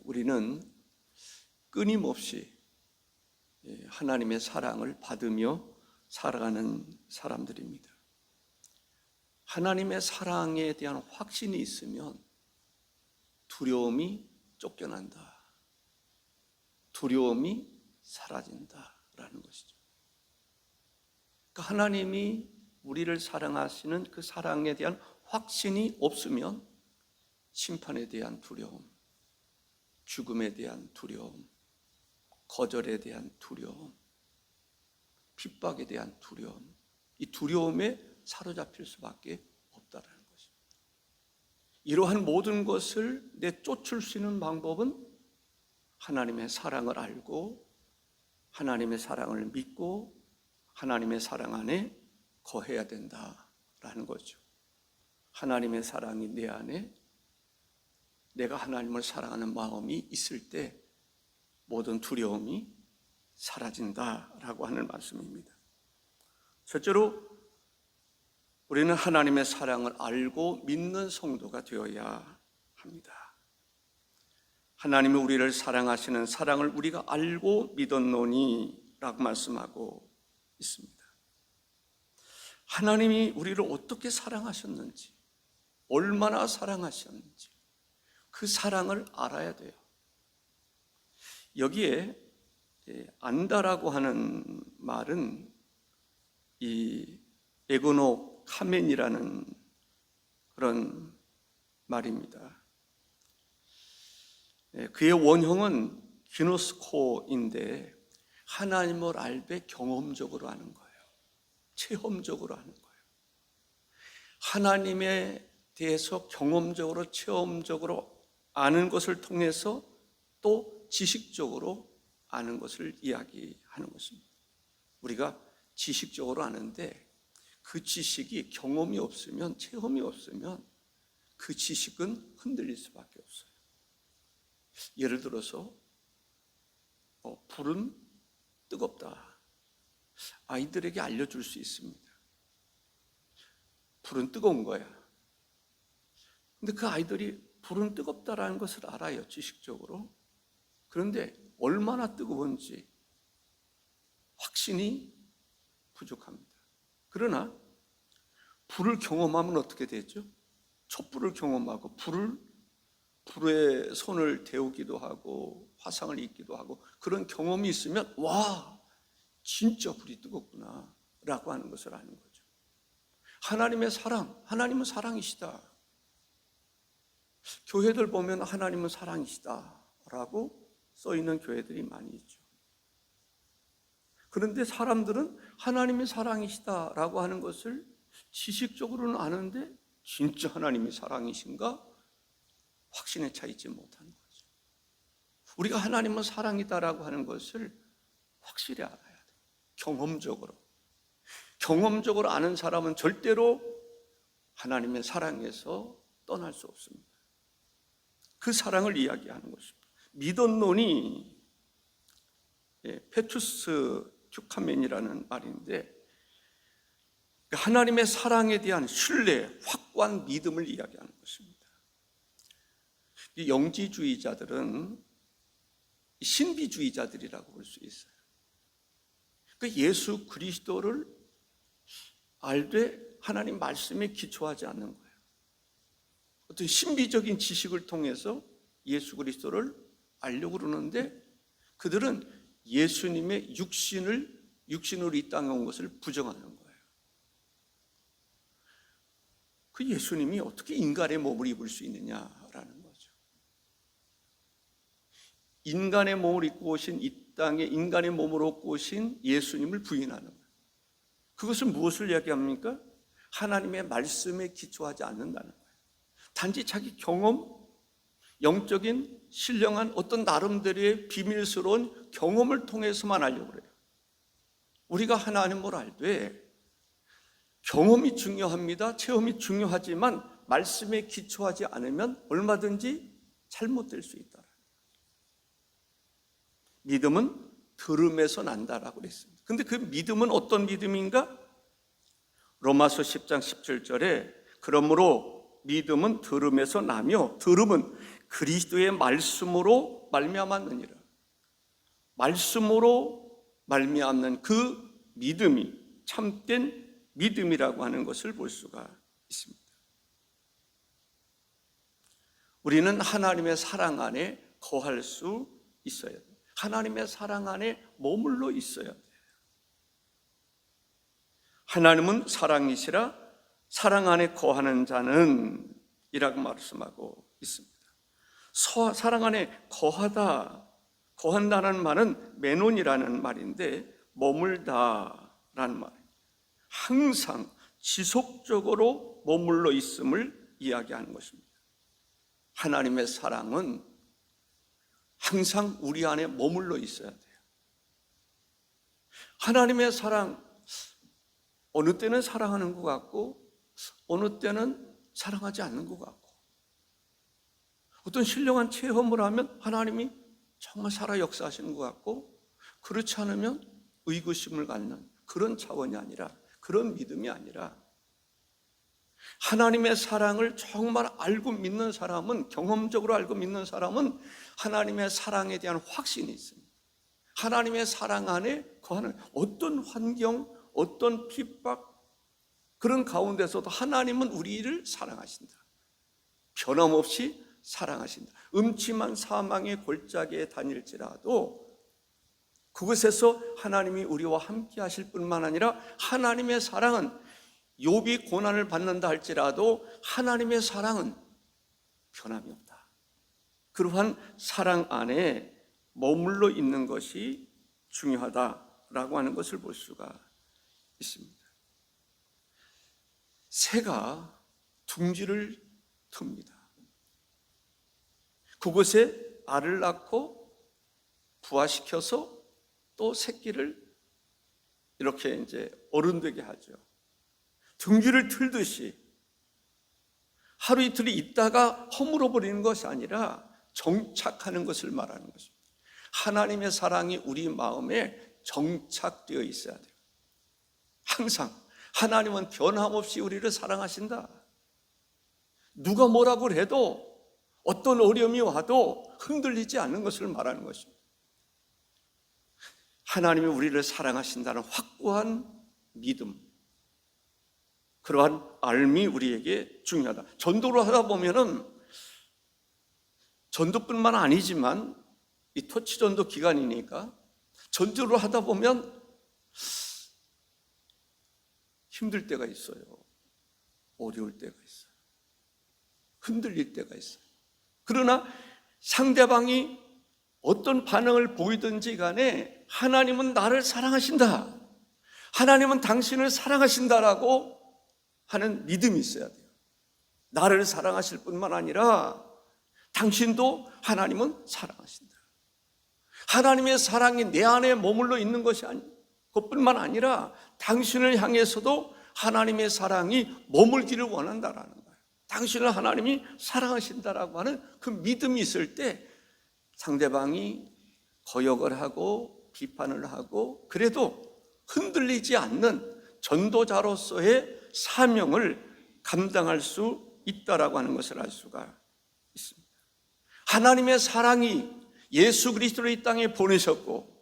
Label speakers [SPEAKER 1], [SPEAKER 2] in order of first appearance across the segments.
[SPEAKER 1] 우리는 끊임없이 하나님의 사랑을 받으며 살아가는 사람들입니다. 하나님의 사랑에 대한 확신이 있으면 두려움이 쫓겨난다. 두려움이 사라진다라는 것이죠. 그러니까 하나님이 우리를 사랑하시는 그 사랑에 대한 확신이 없으면 심판에 대한 두려움, 죽음에 대한 두려움, 거절에 대한 두려움, 핍박에 대한 두려움, 이 두려움에 사로잡힐 수밖에 없다라는 것입니다. 이러한 모든 것을 내쫓을 수 있는 방법은 하나님의 사랑을 알고 하나님의 사랑을 믿고 하나님의 사랑 안에 거해야 된다라는 거죠. 하나님의 사랑이 내 안에, 내가 하나님을 사랑하는 마음이 있을 때 모든 두려움이 사라진다라고 하는 말씀입니다. 첫째로 우리는 하나님의 사랑을 알고 믿는 성도가 되어야 합니다. 하나님이 우리를 사랑하시는 사랑을 우리가 알고 믿었노니 라고 말씀하고 있습니다. 하나님이 우리를 어떻게 사랑하셨는지, 얼마나 사랑하셨는지 그 사랑을 알아야 돼요. 여기에 안다라고 하는 말은 이 에고노 카멘이라는 그런 말입니다. 그의 원형은 기노스코인데 하나님을 알되 경험적으로 아는 거예요. 체험적으로 아는 거예요. 하나님에 대해서 경험적으로 체험적으로 아는 것을 통해서 또 지식적으로 아는 것을 이야기하는 것입니다. 우리가 지식적으로 아는데 그 지식이 경험이 없으면, 체험이 없으면 그 지식은 흔들릴 수밖에 없어요. 예를 들어서 불은 뜨겁다. 아이들에게 알려줄 수 있습니다. 불은 뜨거운 거야. 근데 그 아이들이 불은 뜨겁다라는 것을 알아요, 지식적으로. 그런데 얼마나 뜨거운지 확신이 부족합니다. 그러나 불을 경험하면 어떻게 되죠? 촛불을 경험하고 불에 손을 데우기도 하고 화상을 입기도 하고 그런 경험이 있으면 와, 진짜 불이 뜨겁구나 라고 하는 것을 아는 거죠. 하나님의 사랑, 하나님은 사랑이시다. 교회들 보면 하나님은 사랑이시다 라고 써있는 교회들이 많이 있죠. 그런데 사람들은 하나님이 사랑이시다 라고 하는 것을 지식적으로는 아는데 진짜 하나님이 사랑이신가? 확신에 차 있지 못하는 거죠. 우리가 하나님은 사랑이다라고 하는 것을 확실히 알아야 돼요. 경험적으로 아는 사람은 절대로 하나님의 사랑에서 떠날 수 없습니다. 그 사랑을 이야기하는 것입니다. 믿었노니, 페투스 큐카멘이라는 말인데 하나님의 사랑에 대한 신뢰, 확고한 믿음을 이야기하는 것입니다. 영지주의자들은 신비주의자들이라고 볼 수 있어요. 예수 그리스도를 알되 하나님 말씀에 기초하지 않는 거예요. 어떤 신비적인 지식을 통해서 예수 그리스도를 알려고 그러는데 그들은 예수님의 육신으로 이 땅에 온 것을 부정하는 거예요. 그 예수님이 어떻게 인간의 몸을 입을 수 있느냐라는 거죠. 인간의 몸을 입고 오신 이 땅에 인간의 몸으로 입고 오신 예수님을 부인하는 거예요. 그것은 무엇을 이야기합니까? 하나님의 말씀에 기초하지 않는다는 거예요. 단지 자기 경험, 영적인 신령한 어떤 나름대로의 비밀스러운 경험을 통해서만 알려고 그래요. 우리가 하나님을 알되 경험이 중요합니다. 체험이 중요하지만 말씀에 기초하지 않으면 얼마든지 잘못될 수 있다. 믿음은 들음에서 난다라고 그랬습니다. 근데 그 믿음은 어떤 믿음인가? 로마서 10장 17절에 그러므로 믿음은 들음에서 나며 들음은 그리스도의 말씀으로 말미암았느니라. 말씀으로 말미암는 그 믿음이 참된 믿음이라고 하는 것을 볼 수가 있습니다. 우리는 하나님의 사랑 안에 거할 수 있어야 돼요. 하나님의 사랑 안에 머물러 있어야 돼요. 하나님은 사랑이시라 사랑 안에 거하는 자는 이라고 말씀하고 있습니다. 사랑 안에 거한다는 말은 메논이라는 말인데 머물다라는 말이에요. 항상 지속적으로 머물러 있음을 이야기하는 것입니다. 하나님의 사랑은 항상 우리 안에 머물러 있어야 돼요. 하나님의 사랑, 어느 때는 사랑하는 것 같고 어느 때는 사랑하지 않는 것 같고, 어떤 신령한 체험을 하면 하나님이 정말 살아 역사하시는 것 같고, 그렇지 않으면 의구심을 갖는 그런 차원이 아니라, 그런 믿음이 아니라, 하나님의 사랑을 정말 알고 믿는 사람은, 경험적으로 알고 믿는 사람은 하나님의 사랑에 대한 확신이 있습니다. 하나님의 사랑 안에 거하는 어떤 환경, 어떤 핍박, 그런 가운데서도 하나님은 우리를 사랑하신다. 변함없이 사랑하신다. 음침한 사망의 골짜기에 다닐지라도 그곳에서 하나님이 우리와 함께 하실 뿐만 아니라, 하나님의 사랑은 욥이 고난을 받는다 할지라도 하나님의 사랑은 변함이 없다. 그러한 사랑 안에 머물러 있는 것이 중요하다라고 하는 것을 볼 수가 있습니다. 새가 둥지를 틉니다. 그곳에 알을 낳고 부화시켜서 또 새끼를 이렇게 이제 어른되게 하죠. 둥지를 틀듯이 하루 이틀 있다가 허물어 버리는 것이 아니라 정착하는 것을 말하는 것입니다. 하나님의 사랑이 우리 마음에 정착되어 있어야 돼요. 항상 하나님은 변함없이 우리를 사랑하신다. 누가 뭐라고 해도, 어떤 어려움이 와도 흔들리지 않는 것을 말하는 것입니다. 하나님이 우리를 사랑하신다는 확고한 믿음, 그러한 알미 우리에게 중요하다. 전도를 하다 보면은, 전도뿐만 아니지만 이 토치 전도 기간이니까 전도를 하다 보면 힘들 때가 있어요. 어려울 때가 있어요. 흔들릴 때가 있어요. 그러나 상대방이 어떤 반응을 보이든지 간에 하나님은 나를 사랑하신다, 하나님은 당신을 사랑하신다라고 하는 믿음이 있어야 돼요. 나를 사랑하실 뿐만 아니라 당신도 하나님은 사랑하신다. 하나님의 사랑이 내 안에 머물러 있는 것뿐만 아니라 당신을 향해서도 하나님의 사랑이 머물기를 원한다라는 거예요. 당신을 하나님이 사랑하신다라고 하는 그 믿음이 있을 때 상대방이 거역을 하고 비판을 하고 그래도 흔들리지 않는 전도자로서의 사명을 감당할 수 있다라고 하는 것을 알 수가 있습니다. 하나님의 사랑이 예수 그리스도를 이 땅에 보내셨고,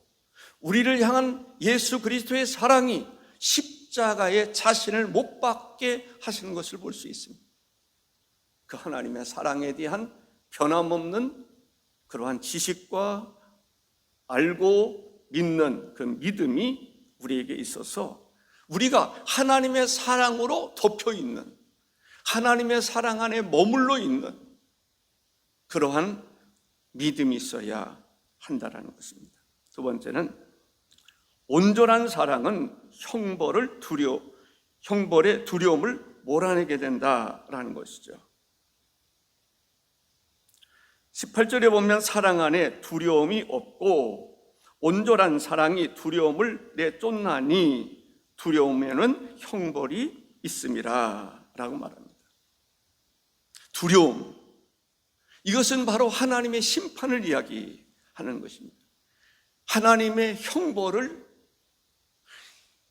[SPEAKER 1] 우리를 향한 예수 그리스도의 사랑이 십자가에 자신을 못 박게 하시는 것을 볼 수 있습니다. 그 하나님의 사랑에 대한 변함없는 그러한 지식과 알고 믿는 그 믿음이 우리에게 있어서 우리가 하나님의 사랑으로 덮여 있는, 하나님의 사랑 안에 머물러 있는 그러한 믿음이 있어야 한다라는 것입니다. 두 번째는, 온전한 사랑은 형벌의 두려움을 몰아내게 된다라는 것이죠. 18절에 보면 사랑 안에 두려움이 없고 온전한 사랑이 두려움을 내쫓나니 두려움에는 형벌이 있음이라 라고 말합니다. 두려움, 이것은 바로 하나님의 심판을 이야기하는 것입니다. 하나님의 형벌을,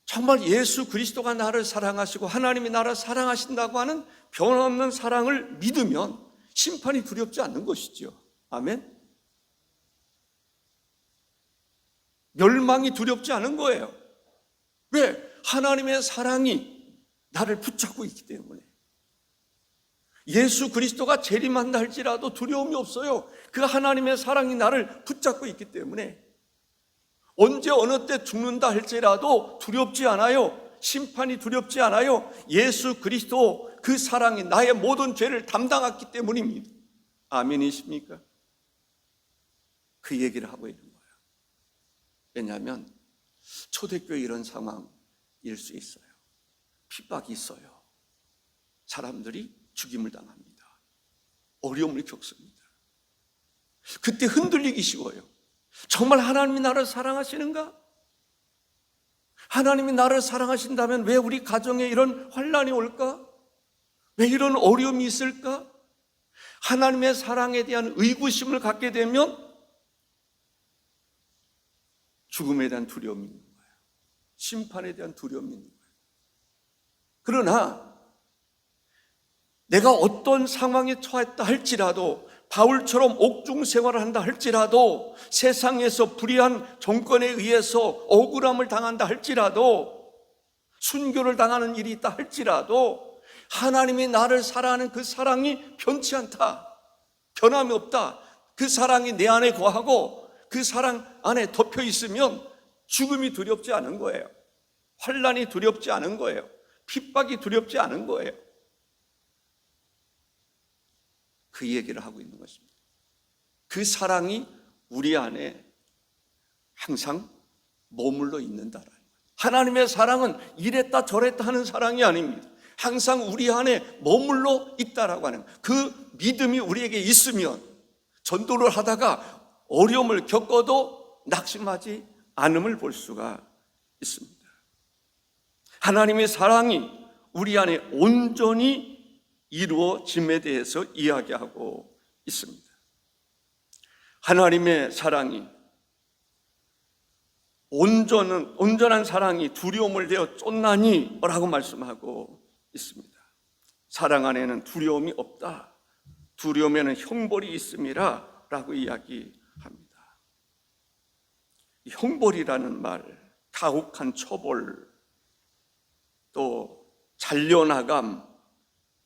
[SPEAKER 1] 정말 예수 그리스도가 나를 사랑하시고 하나님이 나를 사랑하신다고 하는 변함없는 사랑을 믿으면 심판이 두렵지 않는 것이죠. 아멘. 멸망이 두렵지 않은 거예요. 왜? 하나님의 사랑이 나를 붙잡고 있기 때문에. 예수 그리스도가 재림한다 할지라도 두려움이 없어요. 그 하나님의 사랑이 나를 붙잡고 있기 때문에 언제 어느 때 죽는다 할지라도 두렵지 않아요. 심판이 두렵지 않아요. 예수 그리스도 그 사랑이 나의 모든 죄를 담당했기 때문입니다. 아멘이십니까? 그 얘기를 하고 있는 거예요. 왜냐하면 초대교회 이런 상황일 수 있어요. 핍박이 있어요. 사람들이 죽임을 당합니다. 어려움을 겪습니다. 그때 흔들리기 쉬워요. 정말 하나님이 나를 사랑하시는가? 하나님이 나를 사랑하신다면 왜 우리 가정에 이런 환난이 올까? 왜 이런 어려움이 있을까? 하나님의 사랑에 대한 의구심을 갖게 되면 죽음에 대한 두려움이 있는 거예요. 심판에 대한 두려움이 있는 거예요. 그러나 내가 어떤 상황에 처했다 할지라도, 바울처럼 옥중 생활을 한다 할지라도, 세상에서 불의한 정권에 의해서 억울함을 당한다 할지라도, 순교를 당하는 일이 있다 할지라도 하나님이 나를 사랑하는 그 사랑이 변치 않다, 변함이 없다, 그 사랑이 내 안에 거하고 그 사랑 안에 덮여 있으면 죽음이 두렵지 않은 거예요. 환난이 두렵지 않은 거예요. 핍박이 두렵지 않은 거예요. 그 얘기를 하고 있는 것입니다. 그 사랑이 우리 안에 항상 머물러 있는다라는 거예요. 하나님의 사랑은 이랬다 저랬다 하는 사랑이 아닙니다. 항상 우리 안에 머물러 있다라고 하는 거예요. 그 믿음이 우리에게 있으면 전도를 하다가 어려움을 겪어도 낙심하지 않음을 볼 수가 있습니다. 하나님의 사랑이 우리 안에 온전히 이루어짐에 대해서 이야기하고 있습니다. 하나님의 사랑이 온전한 사랑이 두려움을 내어 쫓나니 라고 말씀하고 있습니다. 사랑 안에는 두려움이 없다. 두려움에는 형벌이 있음이라 라고 이야기합니다. 형벌이라는 말, 가혹한 처벌, 또 잘려나감,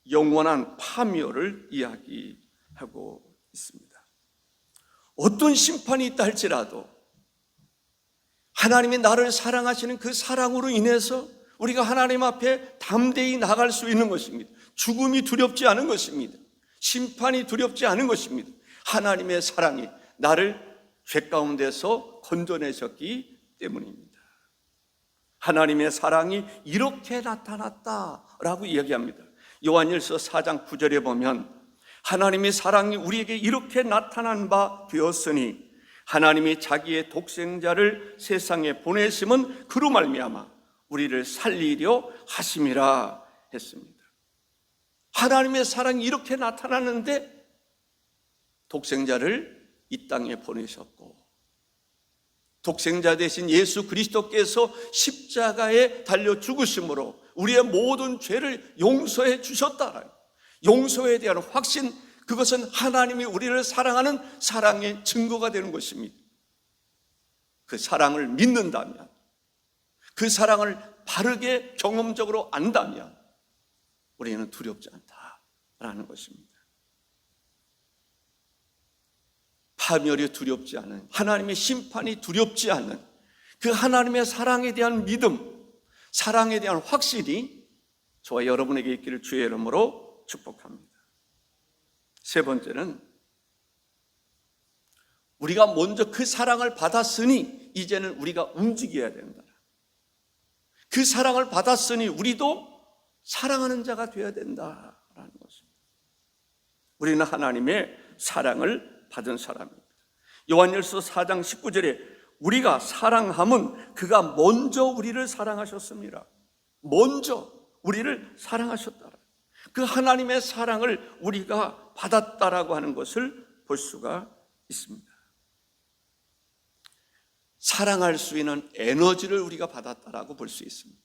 [SPEAKER 1] 영원한 파멸을 이야기하고 있습니다. 어떤 심판이 있다 할지라도 하나님이 나를 사랑하시는 그 사랑으로 인해서 우리가 하나님 앞에 담대히 나갈 수 있는 것입니다. 죽음이 두렵지 않은 것입니다. 심판이 두렵지 않은 것입니다. 하나님의 사랑이 나를 죄 가운데서 건져내셨기 때문입니다. 하나님의 사랑이 이렇게 나타났다라고 이야기합니다. 요한일서 4장 9절에 보면 하나님의 사랑이 우리에게 이렇게 나타난 바 되었으니 하나님이 자기의 독생자를 세상에 보내심은 그로 말미암아 우리를 살리려 하심이라 했습니다. 하나님의 사랑이 이렇게 나타났는데 독생자를 이 땅에 보내셨고, 독생자 대신 예수 그리스도께서 십자가에 달려 죽으심으로 우리의 모든 죄를 용서해 주셨다. 용서에 대한 확신, 그것은 하나님이 우리를 사랑하는 사랑의 증거가 되는 것입니다. 그 사랑을 믿는다면, 그 사랑을 바르게 경험적으로 안다면 우리는 두렵지 않다라는 것입니다. 파멸이 두렵지 않은, 하나님의 심판이 두렵지 않은 그 하나님의 사랑에 대한 믿음, 사랑에 대한 확신이 저와 여러분에게 있기를 주의 이름으로 축복합니다. 세 번째는 우리가 먼저 그 사랑을 받았으니 이제는 우리가 움직여야 된다. 그 사랑을 받았으니 우리도 사랑하는 자가 되어야 된다라는 것입니다. 우리는 하나님의 사랑을 받은 사람입니다. 요한일서 4장 19절에 우리가 사랑함은 그가 먼저 우리를 사랑하셨습니다. 먼저 우리를 사랑하셨다. 그 하나님의 사랑을 우리가 받았다라고 하는 것을 볼 수가 있습니다. 사랑할 수 있는 에너지를 우리가 받았다라고 볼 수 있습니다.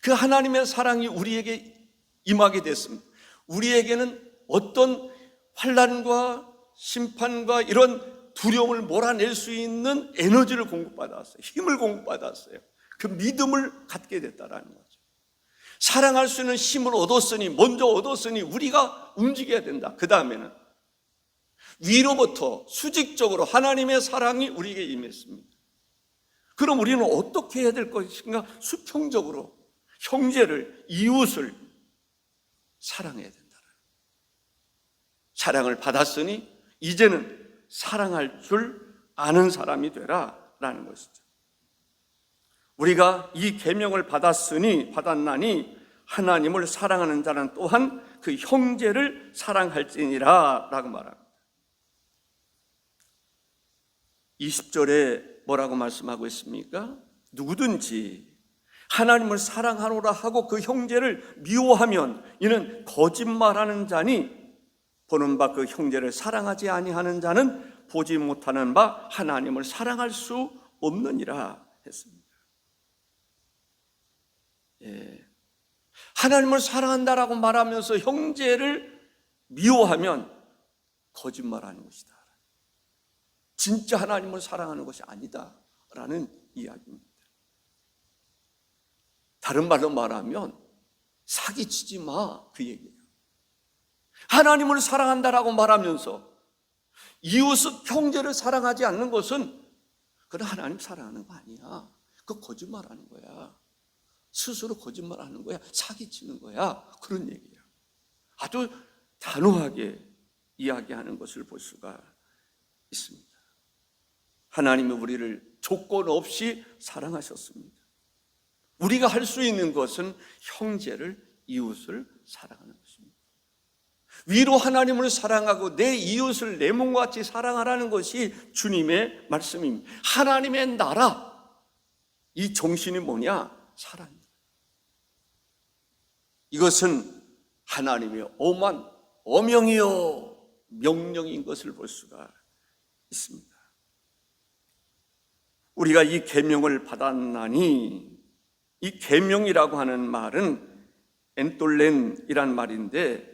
[SPEAKER 1] 그 하나님의 사랑이 우리에게 임하게 됐습니다. 우리에게는 어떤 환난과 심판과 이런 두려움을 몰아낼 수 있는 에너지를 공급받았어요. 힘을 공급받았어요. 그 믿음을 갖게 됐다라는 거죠. 사랑할 수 있는 힘을 먼저 얻었으니 우리가 움직여야 된다. 그 다음에는 위로부터 수직적으로 하나님의 사랑이 우리에게 임했습니다. 그럼 우리는 어떻게 해야 될 것인가? 수평적으로 형제를, 이웃을 사랑해야 된다. 사랑을 받았으니 이제는 사랑할 줄 아는 사람이 되라 라는 것이죠. 우리가 이 계명을 받았나니 하나님을 사랑하는 자는 또한 그 형제를 사랑할지니라 라고 말합니다. 20절에 뭐라고 말씀하고 있습니까? 누구든지 하나님을 사랑하노라 하고 그 형제를 미워하면 이는 거짓말하는 자니 보는 바 그 형제를 사랑하지 아니하는 자는 보지 못하는 바 하나님을 사랑할 수 없느니라 했습니다. 하나님을 사랑한다라고 말하면서 형제를 미워하면 거짓말하는 것이다. 진짜 하나님을 사랑하는 것이 아니다라는 이야기입니다. 다른 말로 말하면 사기치지 마, 그 얘기예요. 하나님을 사랑한다라고 말하면서 이웃을, 형제를 사랑하지 않는 것은 그건 하나님 사랑하는 거 아니야. 그거 거짓말하는 거야. 스스로 거짓말하는 거야. 사기치는 거야. 그런 얘기예요. 아주 단호하게 이야기하는 것을 볼 수가 있습니다. 하나님이 우리를 조건 없이 사랑하셨습니다. 우리가 할 수 있는 것은 형제를, 이웃을 사랑하는 것입니다. 위로 하나님을 사랑하고 내 이웃을 내 몸과 같이 사랑하라는 것이 주님의 말씀입니다. 하나님의 나라, 이 정신이 뭐냐? 사랑입니다. 이것은 하나님의 엄한 어명이요 명령인 것을 볼 수가 있습니다. 우리가 이 계명을 받았나니, 이 계명이라고 하는 말은 엔톨렌이란 말인데,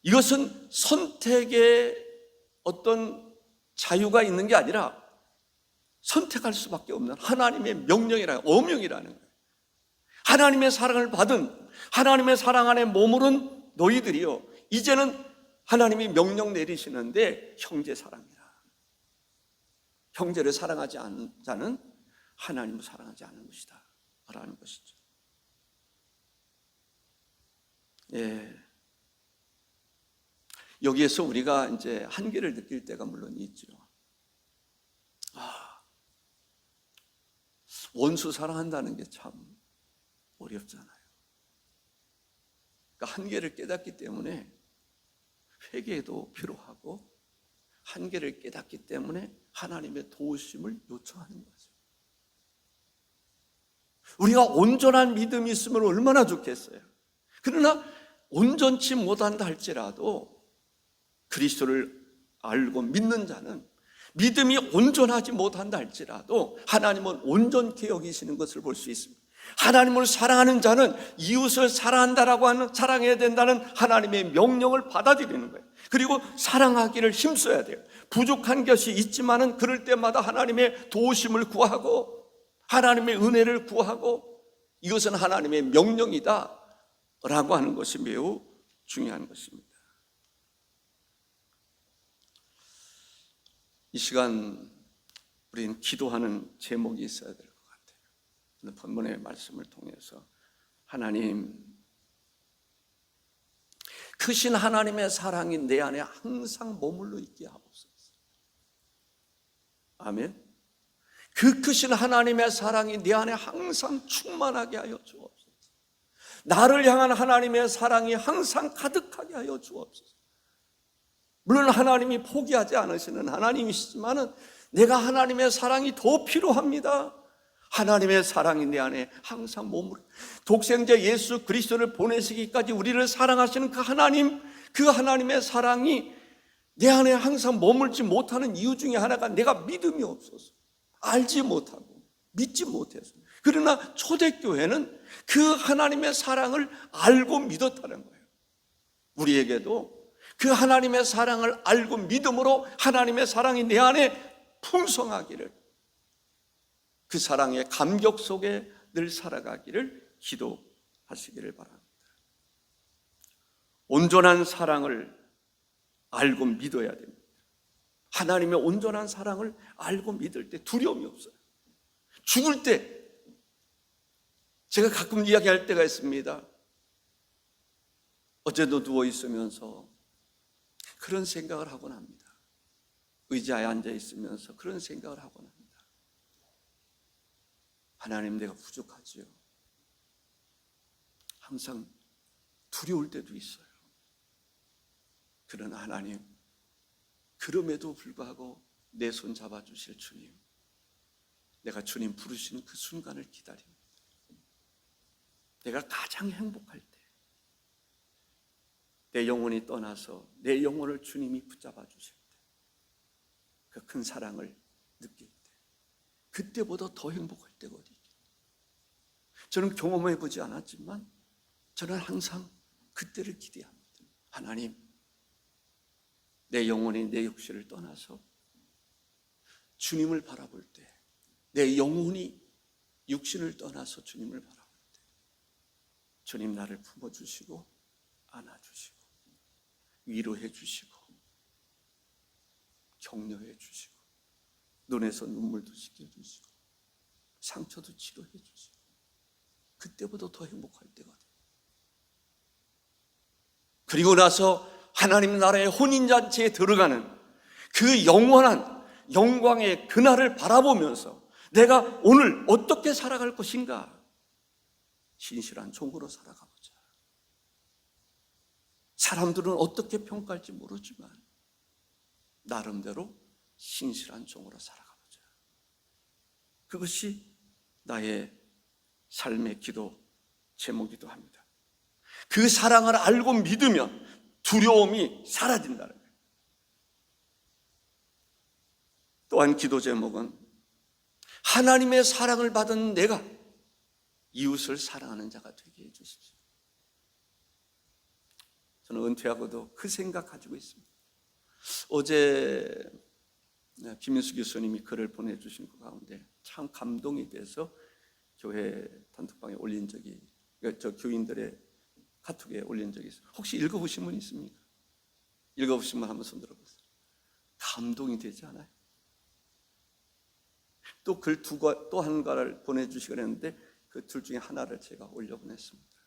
[SPEAKER 1] 이것은 선택의 어떤 자유가 있는 게 아니라 선택할 수밖에 없는 하나님의 명령이라는, 어명이라는 거예요. 하나님의 사랑을 받은, 하나님의 사랑 안에 머무른 너희들이요, 이제는 하나님이 명령 내리시는데 형제 사랑이라. 형제를 사랑하지 않는 자는 하나님을 사랑하지 않는 것이다 라는 것이죠. 여기에서 우리가 이제 한계를 느낄 때가 물론 있죠. 원수 사랑한다는 게 참 어렵잖아요. 그러니까 한계를 깨닫기 때문에 회개도 필요하고, 한계를 깨닫기 때문에 하나님의 도우심을 요청하는 거죠. 우리가 온전한 믿음이 있으면 얼마나 좋겠어요. 그러나 온전치 못한다 할지라도 그리스도를 알고 믿는 자는, 믿음이 온전하지 못한다 할지라도 하나님은 온전케 여기시는 것을 볼 수 있습니다. 하나님을 사랑하는 자는 이웃을 사랑한다라고 하는, 사랑해야 된다는 하나님의 명령을 받아들이는 거예요. 그리고 사랑하기를 힘써야 돼요. 부족한 것이 있지만은 그럴 때마다 하나님의 도우심을 구하고 하나님의 은혜를 구하고, 이것은 하나님의 명령이다 라고 하는 것이 매우 중요한 것입니다. 이 시간 우리는 기도하는 제목이 있어야 될 것 같아요. 오늘 본문의 말씀을 통해서 하나님, 크신 하나님의 사랑이 내 안에 항상 머물러 있게 하옵소서. 아멘. 그 크신 하나님의 사랑이 내 안에 항상 충만하게 하여 주옵소서. 나를 향한 하나님의 사랑이 항상 가득하게 하여 주옵소서. 물론 하나님이 포기하지 않으시는 하나님이시지만 내가 하나님의 사랑이 더 필요합니다. 하나님의 사랑이 내 안에 항상 머물러, 독생자 예수 그리스도를 보내시기까지 우리를 사랑하시는 그 하나님, 그 하나님의 사랑이 내 안에 항상 머물지 못하는 이유 중에 하나가 내가 믿음이 없어서, 알지 못하고 믿지 못해서. 그러나 초대교회는 그 하나님의 사랑을 알고 믿었다는 거예요. 우리에게도 그 하나님의 사랑을 알고 믿음으로 하나님의 사랑이 내 안에 풍성하기를, 그 사랑의 감격 속에 늘 살아가기를 기도하시기를 바랍니다. 온전한 사랑을 알고 믿어야 됩니다. 하나님의 온전한 사랑을 알고 믿을 때 두려움이 없어요. 죽을 때 제가 가끔 이야기할 때가 있습니다. 어제도 누워 있으면서 그런 생각을 하곤 합니다. 의자에 앉아 있으면서 그런 생각을 하곤 합니다. 하나님, 내가 부족하지요. 항상 두려울 때도 있어요. 그러나 하나님, 그럼에도 불구하고 내 손 잡아주실 주님, 내가 주님 부르시는 그 순간을 기다립니다. 내가 가장 행복할 때, 내 영혼이 떠나서 내 영혼을 주님이 붙잡아 주실 때, 그 큰 사랑을 느낄 때, 그때보다 더 행복할 때가 어디 있겠어요? 저는 경험해 보지 않았지만 저는 항상 그때를 기대합니다. 하나님, 내 영혼이 내 육신을 떠나서 주님을 바라볼 때, 내 영혼이 육신을 떠나서 주님을 바라볼 때, 주님 나를 품어주시고 안아주시고 위로해 주시고 격려해 주시고 눈에서 눈물도 씻겨주시고 상처도 치료해 주시고, 그때보다 더 행복할 때가 돼요. 그리고 나서 하나님 나라의 혼인잔치에 들어가는 그 영원한 영광의 그날을 바라보면서 내가 오늘 어떻게 살아갈 것인가, 신실한 종으로 살아가보자. 사람들은 어떻게 평가할지 모르지만 나름대로 신실한 종으로 살아가보자. 그것이 나의 삶의 기도 제목이기도 합니다. 그 사랑을 알고 믿으면 두려움이 사라진다는 거예요. 또한 기도 제목은 하나님의 사랑을 받은 내가 이웃을 사랑하는 자가 되게 해주십시오. 저는 은퇴하고도 그 생각 가지고 있습니다. 어제 김민수 교수님이 글을 보내주신 그 가운데 참 감동이 돼서 교회 단톡방에 올린 적이, 저 교인들의 카톡에 올린 적이 있어요. 혹시 읽어보신 분 있습니까? 읽어보신 분 한번 손 들어보세요. 감동이 되지 않아요? 또 글 또 한 가를 보내주시긴 했는데 그 둘 중에 하나를 제가 올려보냈습니다.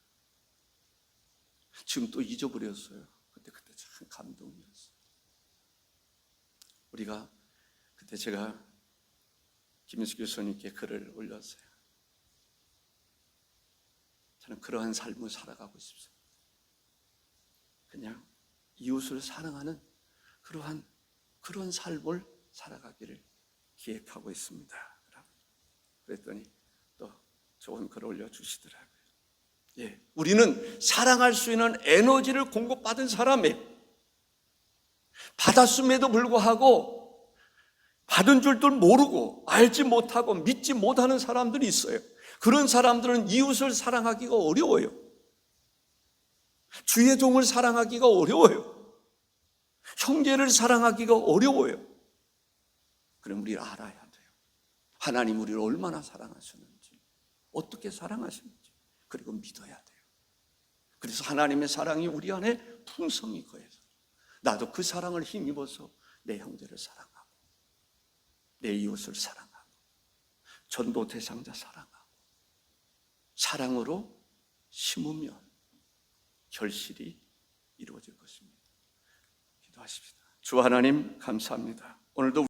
[SPEAKER 1] 지금 또 잊어버렸어요. 그때 참 감동이었어요. 우리가 그때 제가 김민수 교수님께 글을 올렸어요. 저는 그러한 삶을 살아가고 싶습니다. 그냥 이웃을 사랑하는 그런 삶을 살아가기를 기획하고 있습니다. 그랬더니 또 좋은 글을 올려주시더라고요. 예, 우리는 사랑할 수 있는 에너지를 공급받은 사람이에요. 받았음에도 불구하고 받은 줄도 모르고 알지 못하고 믿지 못하는 사람들이 있어요. 그런 사람들은 이웃을 사랑하기가 어려워요. 주의 종을 사랑하기가 어려워요. 형제를 사랑하기가 어려워요. 그럼 우리를 알아야 돼요. 하나님 우리를 얼마나 사랑하셨는지, 어떻게 사랑하시는지, 그리고 믿어야 돼요. 그래서 하나님의 사랑이 우리 안에 풍성히 거해서 나도 그 사랑을 힘입어서 내 형제를 사랑하고 내 이웃을 사랑하고 전도 대상자 사랑하고 사랑으로 심으면 결실이 이루어질 것입니다. 기도하십시다. 주 하나님 감사합니다. 오늘도